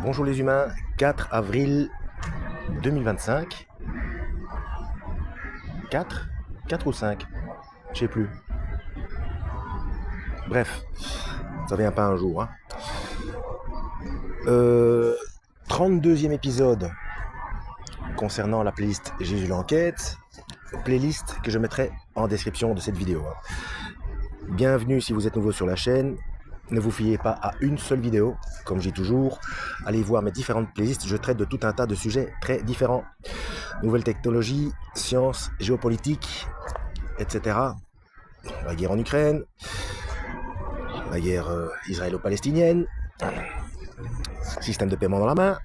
Bonjour les humains, 4 avril 2025. 4 4 ou 5, je sais plus. Bref, ça vient pas un jour. 32e épisode concernant la playlist Jésus l'enquête, playlist que je mettrai en description de cette vidéo. Bienvenue si vous êtes nouveau sur la chaîne. Ne vous fiez pas à une seule vidéo, comme je dis toujours. Allez voir mes différentes playlists, je traite de tout un tas de sujets très différents. Nouvelles technologies, sciences, géopolitique, etc. La guerre en Ukraine, la guerre israélo-palestinienne, système de paiement dans la main,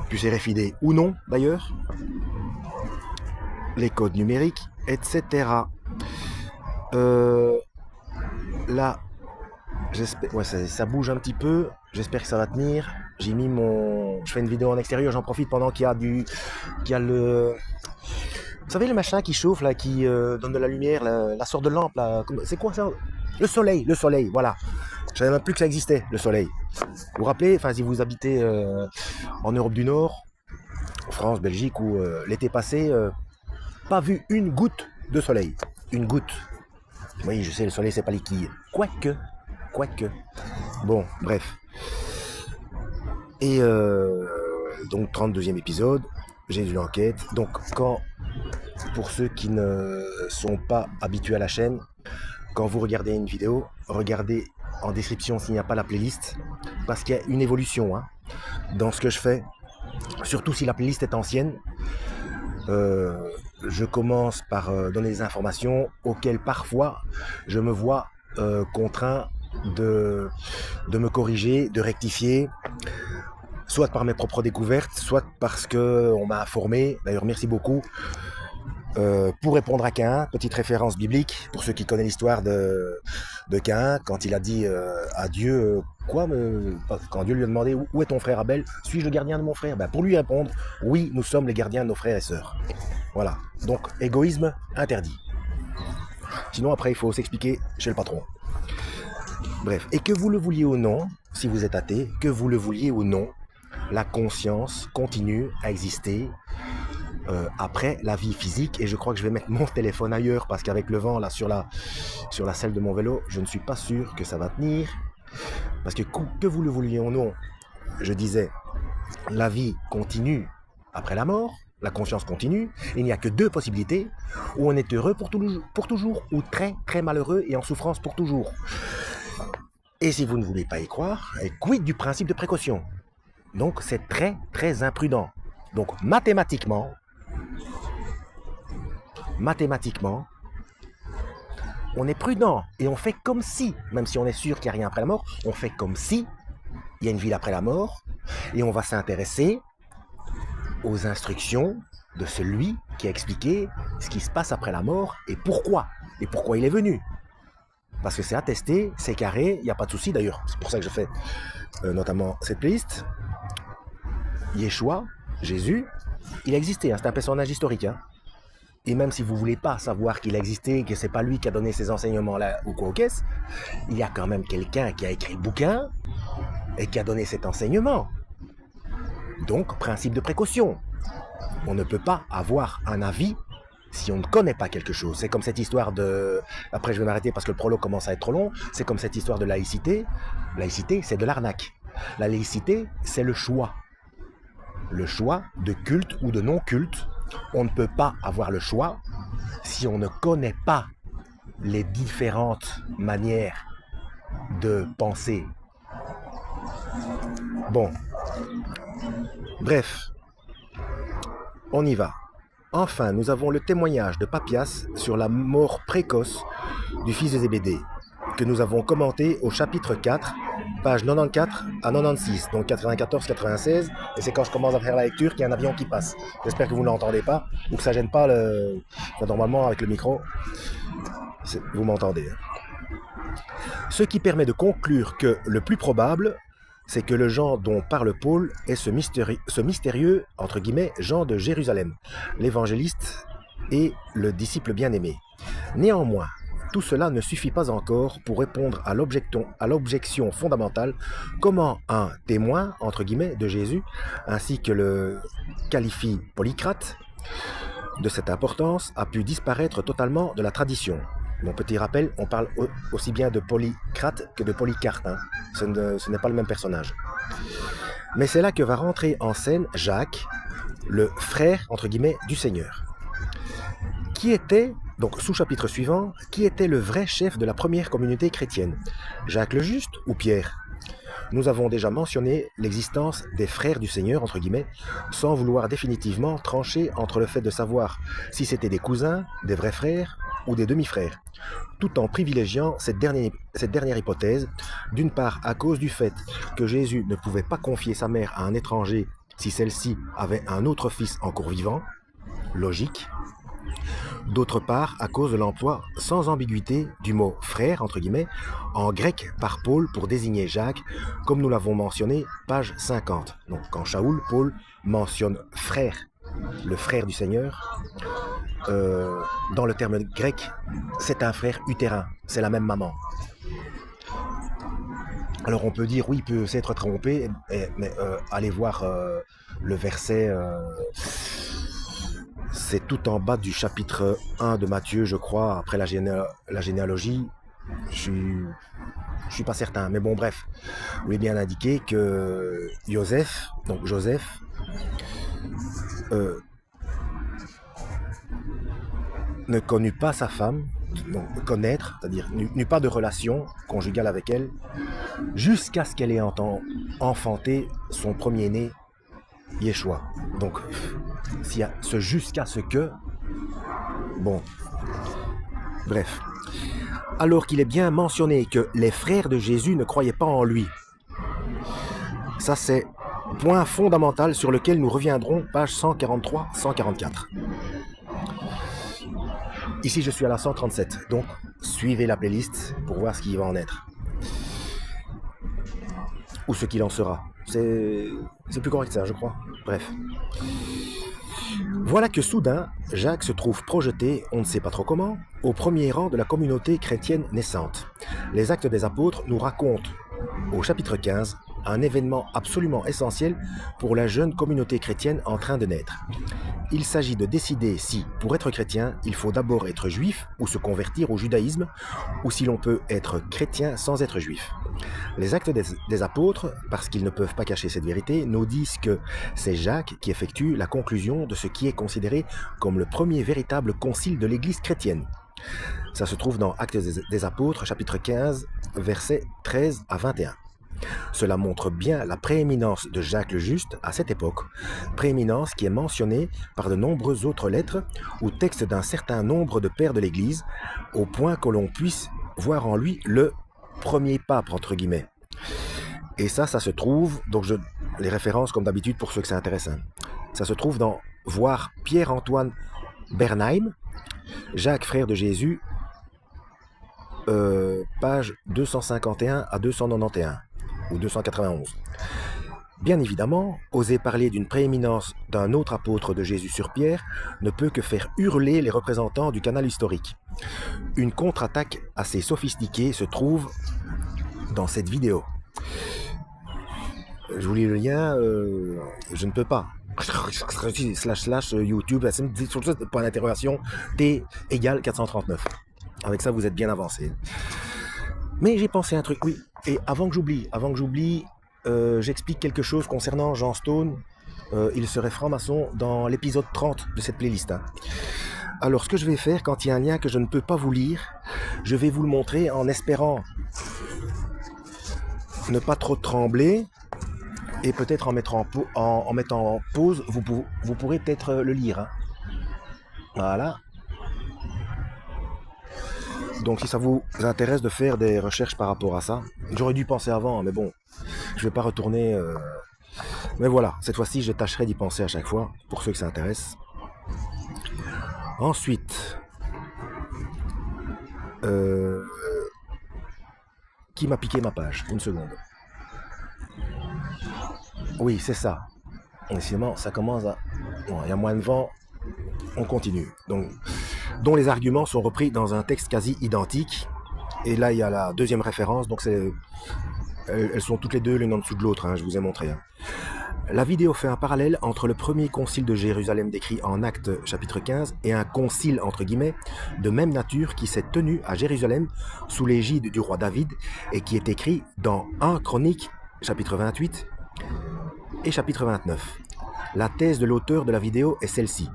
puces RFID ou non d'ailleurs, les codes numériques, etc. Là, j'espère, ouais, ça bouge un petit peu. J'espère que ça va tenir. J'ai mis mon, je fais une vidéo en extérieur. J'en profite pendant qu'il y a le, vous savez le machin qui chauffe là, qui donne de la lumière, la sorte de lampe là. C'est quoi ça? Le soleil. Voilà. Je savais même plus que ça existait, le soleil. Vous vous rappelez, enfin si vous habitez en Europe du Nord, France, Belgique, où l'été passé, pas vu une goutte de soleil. Une goutte. Oui, je sais, le soleil, c'est pas liquide. Quoique. Bon, bref. Et donc, 32e épisode, j'ai vu l'enquête. Donc, pour ceux qui ne sont pas habitués à la chaîne, quand vous regardez une vidéo, regardez en description s'il n'y a pas la playlist, parce qu'il y a une évolution dans ce que je fais, surtout si la playlist est ancienne. Je commence par donner des informations auxquelles parfois je me vois contraint de me corriger, de rectifier, soit par mes propres découvertes, soit parce qu'on m'a informé. D'ailleurs, merci beaucoup. Pour répondre à Caïn, petite référence biblique, pour ceux qui connaissent l'histoire de Caïn, quand il a dit à Dieu, quand Dieu lui a demandé où est ton frère Abel, suis-je le gardien de mon frère? Pour lui répondre, oui, nous sommes les gardiens de nos frères et sœurs. Voilà, donc égoïsme interdit. Sinon après il faut s'expliquer chez le patron. Bref, et que vous le vouliez ou non, si vous êtes athée, que vous le vouliez ou non, la conscience continue à exister après la vie physique. Et je crois que je vais mettre mon téléphone ailleurs parce qu'avec le vent là sur la selle de mon vélo, je ne suis pas sûr que ça va tenir. Parce que vous le vouliez ou non, je disais, la vie continue après la mort, la conscience continue. Il n'y a que deux possibilités, où on est heureux pour toujours, ou très très malheureux et en souffrance pour toujours. Et si vous ne voulez pas y croire, quid du principe de précaution? Donc c'est très très imprudent. Donc mathématiquement, on est prudent et on fait comme si, même si on est sûr qu'il n'y a rien après la mort, on fait comme si il y a une vie après la mort et on va s'intéresser aux instructions de celui qui a expliqué ce qui se passe après la mort et pourquoi il est venu. Parce que c'est attesté, c'est carré, il n'y a pas de souci d'ailleurs. C'est pour ça que je fais notamment cette playlist. Yeshua, Jésus, il a existé, c'est un personnage historique. Et même si vous ne voulez pas savoir qu'il a existé, que c'est pas lui qui a donné ces enseignements-là ou quoi au caisse, il y a quand même quelqu'un qui a écrit le bouquin et qui a donné cet enseignement. Donc, principe de précaution. On ne peut pas avoir un avis si on ne connaît pas quelque chose. C'est comme cette histoire de... Après, je vais m'arrêter parce que le prologue commence à être trop long. C'est comme cette histoire de laïcité. Laïcité, c'est de l'arnaque. La laïcité, c'est le choix. Le choix de culte ou de non-culte. On ne peut pas avoir le choix si on ne connaît pas les différentes manières de penser. Bon. Bref. On y va. Enfin, nous avons le témoignage de Papias sur la mort précoce du fils de Zébédée, que nous avons commenté au chapitre 4, page 94 à 96, donc 94-96, et c'est quand je commence à faire la lecture qu'il y a un avion qui passe. J'espère que vous ne l'entendez pas, ou que ça ne gêne pas normalement avec le micro, vous m'entendez. Ce qui permet de conclure que le plus probable, c'est que le Jean dont parle Paul est ce mystérieux, entre guillemets, Jean de Jérusalem, l'évangéliste et le disciple bien-aimé. Néanmoins, tout cela ne suffit pas encore pour répondre à l'objection fondamentale: comment un témoin, entre guillemets, de Jésus, ainsi que le qualifie Polycrate, de cette importance, a pu disparaître totalement de la tradition. Mon petit rappel, on parle aussi bien de Polycrate que de Polycarpe, hein. Ce n'est pas le même personnage. Mais c'est là que va rentrer en scène Jacques, le frère, entre guillemets, du Seigneur. Qui était, donc sous-chapitre suivant, qui était le vrai chef de la première communauté chrétienne? Jacques le Juste ou Pierre? Nous avons déjà mentionné l'existence des frères du Seigneur, entre guillemets, sans vouloir définitivement trancher entre le fait de savoir si c'était des cousins, des vrais frères ou des demi-frères, tout en privilégiant cette dernière hypothèse, d'une part à cause du fait que Jésus ne pouvait pas confier sa mère à un étranger si celle-ci avait un autre fils encore vivant, logique, d'autre part à cause de l'emploi sans ambiguïté du mot frère, entre guillemets, en grec par Paul pour désigner Jacques, comme nous l'avons mentionné, page 50. Donc quand Paul mentionne frère, le frère du Seigneur, dans le terme grec, c'est un frère utérin, c'est la même maman. Alors on peut dire, oui, il peut s'être trompé, mais allez voir le verset, c'est tout en bas du chapitre 1 de Matthieu, je crois, après la généalogie. Je suis pas certain, mais bon, bref. Vous est bien indiqué que Joseph, ne connut pas sa femme, donc connaître, c'est-à-dire n'eut pas de relation conjugale avec elle, jusqu'à ce qu'elle ait enfanté son premier-né, Yeshua. Donc, s'il y a ce jusqu'à ce que, bon, bref. Alors qu'il est bien mentionné que les frères de Jésus ne croyaient pas en lui. Ça, c'est point fondamental sur lequel nous reviendrons, page 143-144. Ici, je suis à la 137, donc suivez la playlist pour voir ce qui va en être. Ou ce qu'il en sera. C'est plus correct ça, je crois. Bref. Voilà que soudain, Jacques se trouve projeté, on ne sait pas trop comment, au premier rang de la communauté chrétienne naissante. Les Actes des Apôtres nous racontent, au chapitre 15, un événement absolument essentiel pour la jeune communauté chrétienne en train de naître. Il s'agit de décider si, pour être chrétien, il faut d'abord être juif ou se convertir au judaïsme, ou si l'on peut être chrétien sans être juif. Les Actes des Apôtres, parce qu'ils ne peuvent pas cacher cette vérité, nous disent que c'est Jacques qui effectue la conclusion de ce qui est considéré comme le premier véritable concile de l'Église chrétienne. Ça se trouve dans Actes des Apôtres, chapitre 15, versets 13 à 21. Cela montre bien la prééminence de Jacques le Juste à cette époque, prééminence qui est mentionnée par de nombreuses autres lettres ou textes d'un certain nombre de pères de l'Église, au point que l'on puisse voir en lui le premier pape, entre guillemets. Et ça se trouve, donc les références comme d'habitude pour ceux que ça intéresse, hein. Ça se trouve dans voir Pierre-Antoine Bernheim, Jacques frère de Jésus, page 251 à 291. Ou 291. Bien évidemment, oser parler d'une prééminence d'un autre apôtre de Jésus sur Pierre ne peut que faire hurler les représentants du canal historique. Une contre-attaque assez sophistiquée se trouve dans cette vidéo. Je vous lis le lien, je ne peux pas. / YouTube, point d'interrogation, T égale 439. Avec ça, vous êtes bien avancé. Mais j'ai pensé à un truc, oui. Et avant que j'oublie, j'explique quelque chose concernant Jean Stone. Il serait franc-maçon dans l'épisode 30 de cette playlist, hein. Alors, ce que je vais faire, quand il y a un lien que je ne peux pas vous lire, je vais vous le montrer en espérant ne pas trop trembler. Et peut-être en mettant en pause, vous pourrez peut-être le lire, hein. Voilà. Donc si ça vous intéresse de faire des recherches par rapport à ça, j'aurais dû penser avant, mais bon, je vais pas retourner. Mais voilà, cette fois-ci, je tâcherai d'y penser à chaque fois, pour ceux que ça intéresse. Ensuite, qui m'a piqué ma page? Une seconde. Oui, c'est ça. Décidément, ça commence à... Bon, il y a moins de vent, on continue. Donc, dont les arguments sont repris dans un texte quasi identique. Et là, il y a la deuxième référence, donc elles sont toutes les deux l'une en dessous de l'autre, hein, je vous ai montré. Hein. La vidéo fait un parallèle entre le premier concile de Jérusalem décrit en Actes chapitre 15 et un concile entre guillemets de même nature qui s'est tenu à Jérusalem sous l'égide du roi David et qui est écrit dans 1 Chroniques chapitre 28 et chapitre 29. La thèse de l'auteur de la vidéo est celle-ci.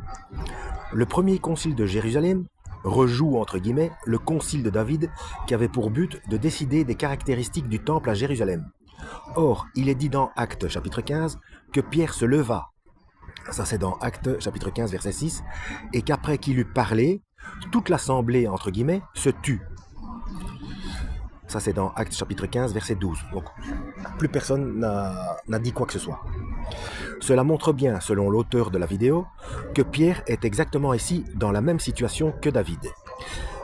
Le premier concile de Jérusalem rejoue entre guillemets le concile de David qui avait pour but de décider des caractéristiques du temple à Jérusalem. Or, il est dit dans Actes chapitre 15 que Pierre se leva, ça c'est dans Actes chapitre 15 verset 6, et qu'après qu'il eut parlé, toute l'assemblée entre guillemets se tut. Ça c'est dans Actes chapitre 15 verset 12. Donc plus personne n'a dit quoi que ce soit. Cela montre bien, selon l'auteur de la vidéo, que Pierre est exactement ici dans la même situation que David.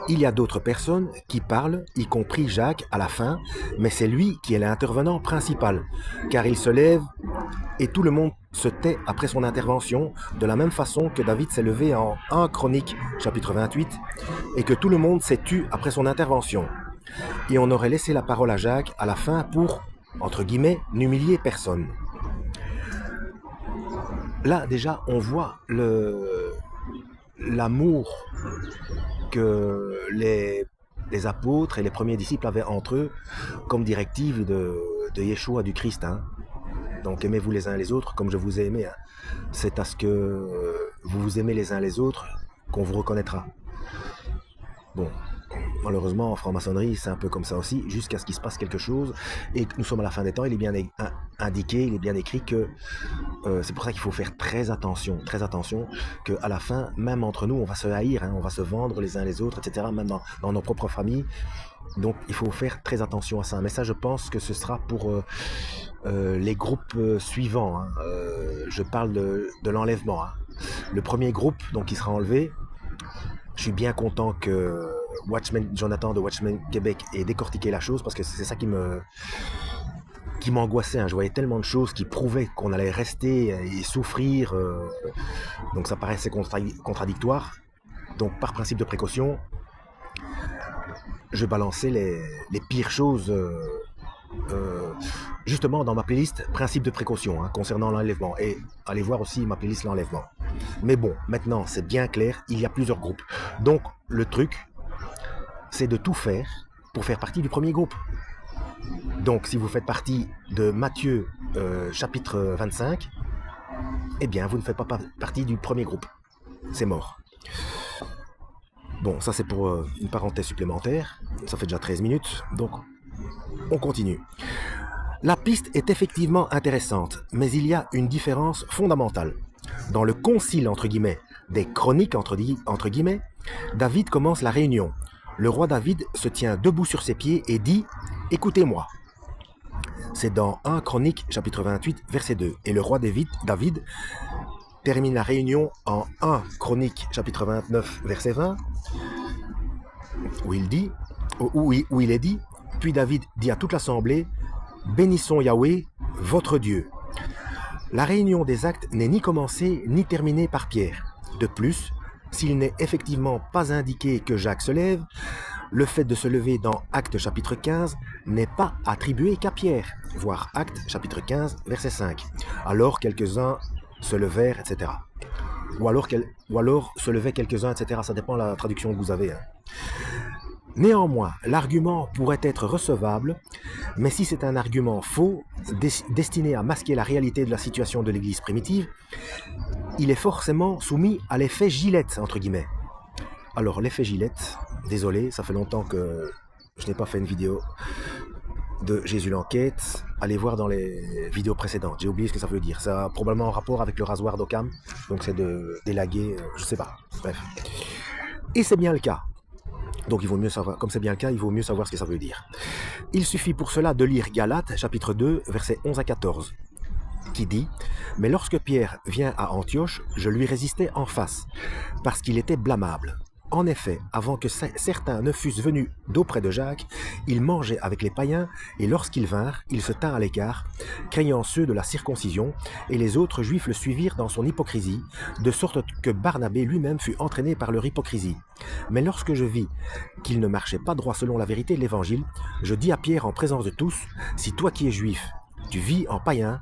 Il y a d'autres personnes qui parlent, y compris Jacques à la fin, mais c'est lui qui est l'intervenant principal, car il se lève et tout le monde se tait après son intervention, de la même façon que David s'est levé en 1 Chroniques chapitre 28, et que tout le monde s'est tu après son intervention. Et on aurait laissé la parole à Jacques à la fin pour, entre guillemets, n'humilier personne. Là, déjà, on voit l'amour que les apôtres et les premiers disciples avaient entre eux comme directive de Yeshua, du Christ. Hein. Donc aimez-vous les uns les autres comme je vous ai aimé. Hein. C'est à ce que vous vous aimez les uns les autres qu'on vous reconnaîtra. Bon, malheureusement en franc-maçonnerie c'est un peu comme ça aussi, jusqu'à ce qu'il se passe quelque chose et que nous sommes à la fin des temps. Il est bien indiqué, il est bien écrit que c'est pour ça qu'il faut faire très attention qu'à la fin, même entre nous, on va se haïr, hein, on va se vendre les uns les autres, etc., même dans nos propres familles. Donc il faut faire très attention à ça. Mais ça, je pense que ce sera pour les groupes suivants. Hein. Je parle de l'enlèvement. Hein. Le premier groupe donc, qui sera enlevé, je suis bien content que Jonathan de Watchmen Québec ait décortiqué la chose, parce que c'est ça qui m'angoissait. Hein. Je voyais tellement de choses qui prouvaient qu'on allait rester et souffrir. Donc ça paraissait contradictoire. Donc par principe de précaution, je balançais les pires choses justement dans ma playlist principe de précaution, hein, concernant l'enlèvement. Et allez voir aussi ma playlist l'enlèvement. Mais bon, maintenant c'est bien clair, il y a plusieurs groupes. Donc le truc, c'est de tout faire pour faire partie du premier groupe. Donc si vous faites partie de Matthieu chapitre 25, eh bien vous ne faites pas partie du premier groupe. C'est mort. Bon, ça c'est pour une parenthèse supplémentaire. Ça fait déjà 13 minutes, donc on continue. La piste est effectivement intéressante, mais il y a une différence fondamentale. Dans le concile, entre guillemets, des chroniques, entre guillemets, David commence la réunion. Le roi David se tient debout sur ses pieds et dit « Écoutez-moi ». C'est dans 1 Chroniques, chapitre 28, verset 2. Et le roi David termine la réunion en 1 Chroniques, chapitre 29, verset 20, où il est dit « Puis David dit à toute l'assemblée « Bénissons Yahweh, votre Dieu ». La réunion des actes n'est ni commencée ni terminée par Pierre. De plus, s'il n'est effectivement pas indiqué que Jacques se lève, le fait de se lever dans Actes chapitre 15 n'est pas attribué qu'à Pierre, voir Actes chapitre 15 verset 5. Alors quelques-uns se levèrent, etc. Ou alors se levaient quelques-uns, etc. Ça dépend de la traduction que vous avez. Hein. Néanmoins, l'argument pourrait être recevable, mais si c'est un argument faux, destiné à masquer la réalité de la situation de l'Église primitive, il est forcément soumis à l'effet Gillette, entre guillemets. Alors, l'effet Gillette, désolé, ça fait longtemps que je n'ai pas fait une vidéo de Jésus l'enquête. Allez voir dans les vidéos précédentes, j'ai oublié ce que ça veut dire. Ça a probablement un rapport avec le rasoir d'Occam, donc c'est d'élaguer, je sais pas, bref. Et c'est bien le cas. Donc il vaut mieux savoir, comme c'est bien le cas, il vaut mieux savoir ce que ça veut dire. Il suffit pour cela de lire Galates, chapitre 2, versets 11 à 14, qui dit « Mais lorsque Pierre vient à Antioche, je lui résistais en face, parce qu'il était blâmable. En effet, avant que certains ne fussent venus d'auprès de Jacques, il mangeait avec les païens, et lorsqu'ils vinrent, il se tint à l'écart, craignant ceux de la circoncision, et les autres juifs le suivirent dans son hypocrisie, de sorte que Barnabé lui-même fut entraîné par leur hypocrisie. Mais lorsque je vis qu'il ne marchait pas droit selon la vérité de l'Évangile, je dis à Pierre en présence de tous, si toi qui es juif, tu vis en païen,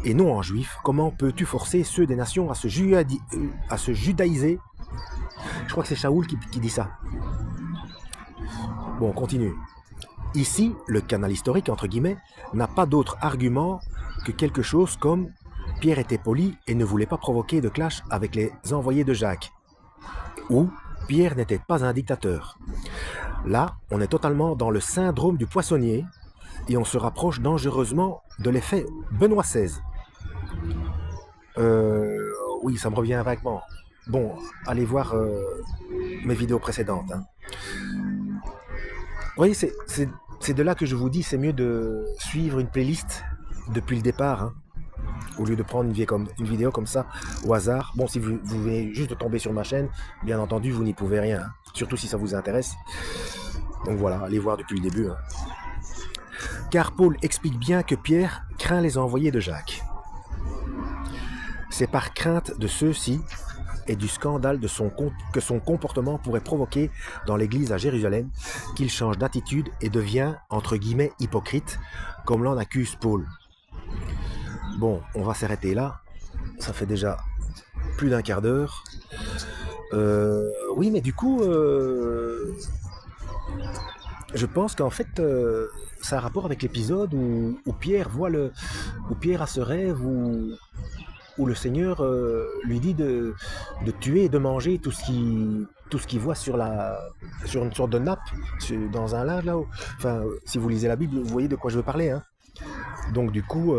et non en juif, comment peux-tu forcer ceux des nations à se judaïser? Je crois que c'est Shaoul qui dit ça. Bon, on continue. Ici, le canal historique, entre guillemets, n'a pas d'autre argument que quelque chose comme Pierre était poli et ne voulait pas provoquer de clash avec les envoyés de Jacques. Ou Pierre n'était pas un dictateur. Là, on est totalement dans le syndrome du poissonnier et on se rapproche dangereusement de l'effet Benoît XVI. Oui, ça me revient vaguement. Bon, allez voir mes vidéos précédentes. Hein. Oui, c'est de là que je vous dis, c'est mieux de suivre une playlist depuis le départ, hein, au lieu de prendre une vidéo comme ça, au hasard. Bon, si vous venez juste de tomber sur ma chaîne, bien entendu, vous n'y pouvez rien, hein, surtout si ça vous intéresse. Donc voilà, allez voir depuis le début. Hein. Car Paul explique bien que Pierre craint les envoyés de Jacques. C'est par crainte de ceux-ci et du scandale que son comportement pourrait provoquer dans l'église à Jérusalem qu'il change d'attitude et devient, entre guillemets, hypocrite, comme l'en accuse Paul. Bon, on va s'arrêter là. Ça fait déjà plus d'un quart d'heure. Oui, mais du coup, je pense qu'en fait, ça a rapport avec l'épisode où Pierre où Pierre a ce rêve où le Seigneur lui dit de tuer et de manger tout ce qu'il voit sur une sorte de nappe, dans un linge là-haut. Enfin, si vous lisez la Bible, vous voyez de quoi je veux parler. Hein. Donc du coup,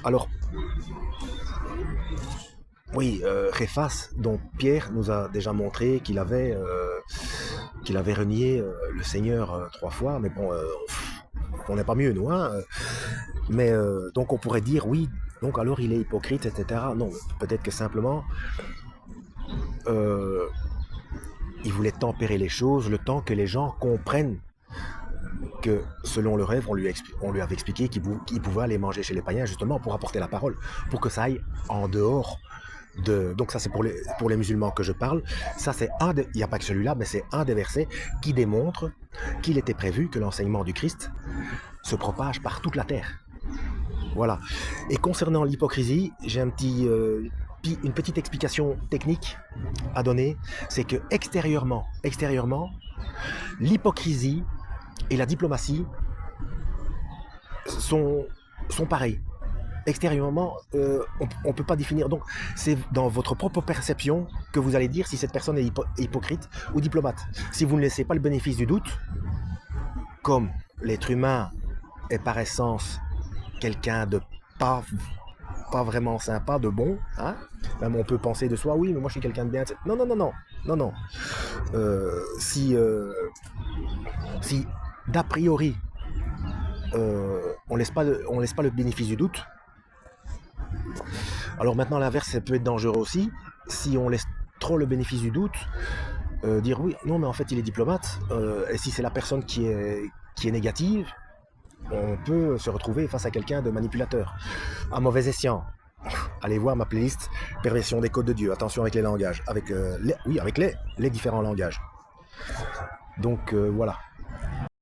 alors, oui, Réphas, dont Pierre nous a déjà montré qu'il avait renié le Seigneur 3 fois, mais bon, on n'est pas mieux nous, hein. Mais donc on pourrait dire oui, donc alors il est hypocrite, etc. Non, peut-être que simplement il voulait tempérer les choses le temps que les gens comprennent que selon le rêve, on lui avait expliqué qu'il pouvait aller manger chez les païens justement pour apporter la parole, pour que ça aille en dehors de... Donc ça c'est pour les musulmans que je parle. Ça c'est il n'y a pas que celui-là, mais c'est un des versets qui démontre qu'il était prévu que l'enseignement du Christ se propage par toute la terre. Voilà. Et concernant l'hypocrisie, j'ai une petite explication technique à donner. C'est que extérieurement, l'hypocrisie et la diplomatie sont pareils. Extérieurement, on ne peut pas définir. Donc, c'est dans votre propre perception que vous allez dire si cette personne est hypocrite ou diplomate. Si vous ne laissez pas le bénéfice du doute, comme l'être humain est par essence quelqu'un de pas vraiment sympa, de bon, hein, même on peut penser de soi, oui, mais moi je suis quelqu'un de bien. Non. Si d'a priori on laisse pas le bénéfice du doute, alors maintenant l'inverse ça peut être dangereux aussi. Si on laisse trop le bénéfice du doute, dire oui, non mais en fait il est diplomate, et si c'est la personne qui est négative, on peut se retrouver face à quelqu'un de manipulateur, à mauvais escient. Allez voir ma playlist Perversion des codes de Dieu. Attention avec les langages, avec les différents langages. Donc voilà.